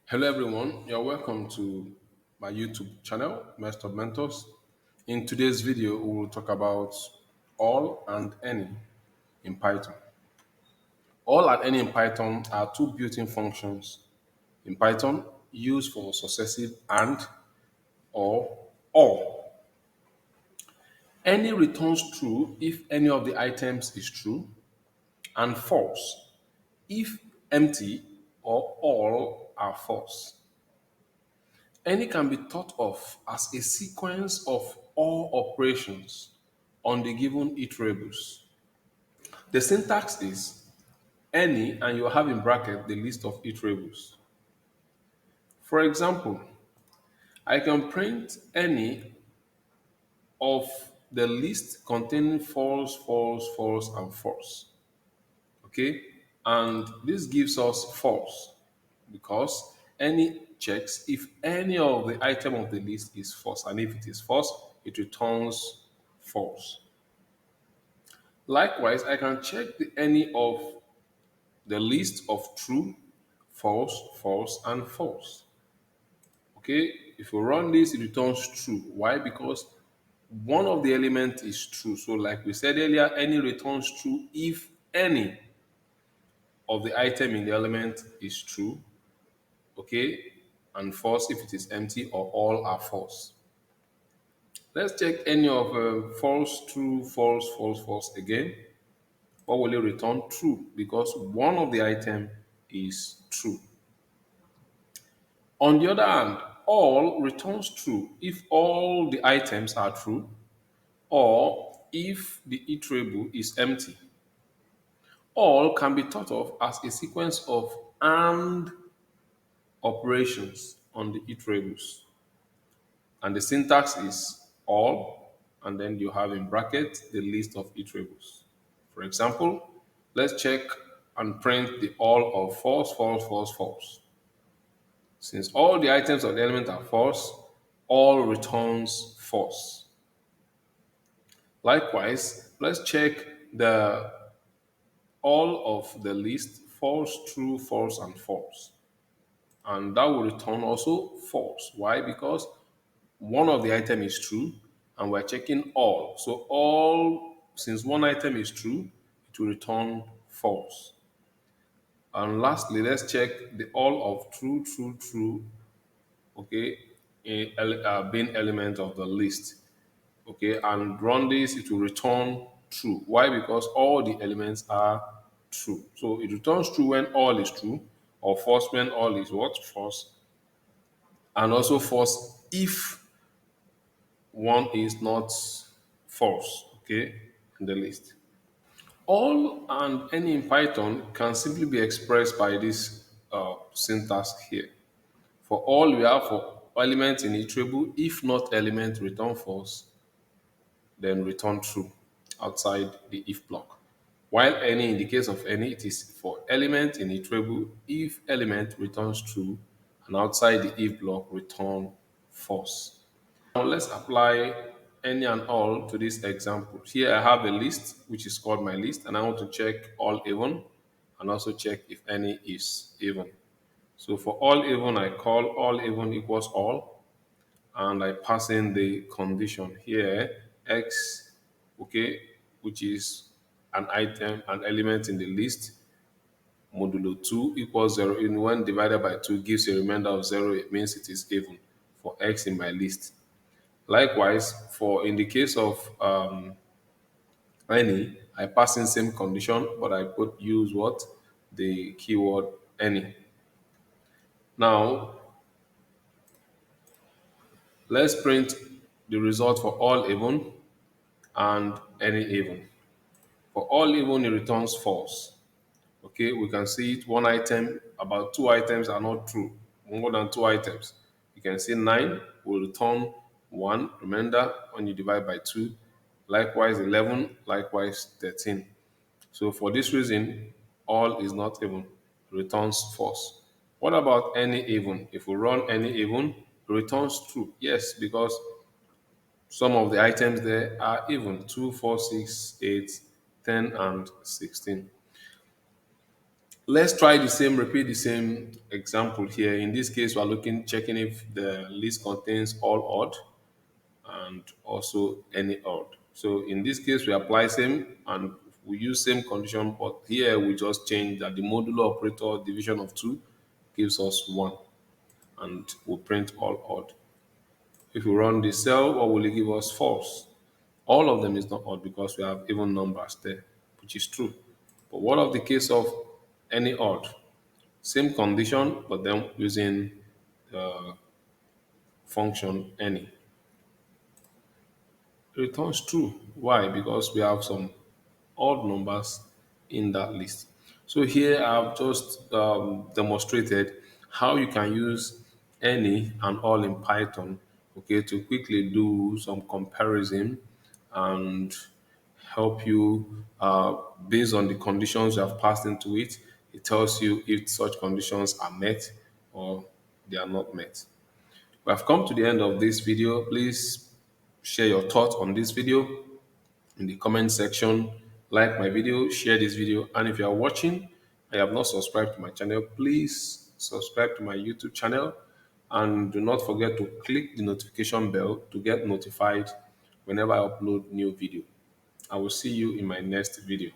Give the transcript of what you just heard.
Hello, everyone. You're welcome to my YouTube channel, Master Mentors. In today's video, we will talk about all and any in Python. All and any in Python are two built-in functions in Python used for successive and or or. Any returns true if any of the items is true, and false if empty or all are false. Any can be thought of as a sequence of all operations on the given iterables. The syntax is any, and you have in bracket the list of iterables. For example, I can print any of the list containing false, false, false, and false. Okay, and this gives us false because any checks if any of the item of the list is false, and if it is false it returns false. Likewise, I can check any of the list of true, false, false, and false. Okay, if you run this it returns true. Why? Because one of the elements is true. So like we said earlier, any returns true if any of the item in the element is true, okay, and false if it is empty, or all are false. Let's check any of false, true, false, false, false again. What will it return? True, because one of the item is true. On the other hand, all returns true if all the items are true or if the iterable is empty. All can be thought of as a sequence of AND operations on the iterables. And the syntax is all, and then you have in bracket the list of iterables. For example, let's check and print the all of false, false, false, false. Since all the items of the element are false, all returns false. Likewise, let's check the all of the list false, true, false, and false. And that will return also false. Why? Because one of the item is true and we're checking all. So all, since one item is true, it will return false. And lastly, let's check the all of true, true, true, okay, being element of the list. Okay, and run this, it will return true. Why? Because all the elements are true. So it returns true when all is true, or false when all is what? False. And also false if one is not false, okay, in the list. All and any in Python can simply be expressed by this syntax here. For all, we have for element in iterable, if not element, return false, then return true outside the if block. While any, in the case of any, it is for element in iterable, if element returns true, and outside the if block, return false. Now let's apply any and all to this example. Here I have a list which is called my list, and I want to check all even and also check if any is even. So for all even, I call all even equals all, and I pass in the condition here x, okay, which is an item, an element in the list, modulo 2 equals 0. In when divided by 2 gives a remainder of 0, it means it is even for x in my list. Likewise, for in the case of any, I pass in same condition, but I put use what? The keyword any. Now, let's print the result for all even and any even. For all even, it returns false. Okay, we can see it one item, about two items are not true, more than two items. You can see 9 will return 1, remainder when you divide by 2. Likewise, 11, likewise, 13. So for this reason, all is not even, returns false. What about any even? If we run any even, it returns true. Yes, because some of the items there are even 2, 4, 6, 8, 10, and 16. Let's try the same, repeat the same example here. In this case, we're checking if the list contains all odd and also any odd. So in this case, we apply same and we use same condition, but here we just change that the modulo operator division of 2 gives us 1 and we print all odd. If we run the cell, what will it give us? False. All of them is not odd because we have even numbers there, which is true. But what of the case of any odd? Same condition, but then using function any. It returns true. Why? Because we have some odd numbers in that list. So here I've just demonstrated how you can use any and all in Python, okay, to quickly do some comparison and help you based on the conditions you have passed into it. It tells you if such conditions are met or they are not met. We have come to the end of this video. Please share your thoughts on this video in the comment section. Like my video, share this video, and if you are watching and you have not subscribed to my channel, please subscribe to my YouTube channel and do not forget to click the notification bell to get notified whenever I upload new video. I will see you in my next video.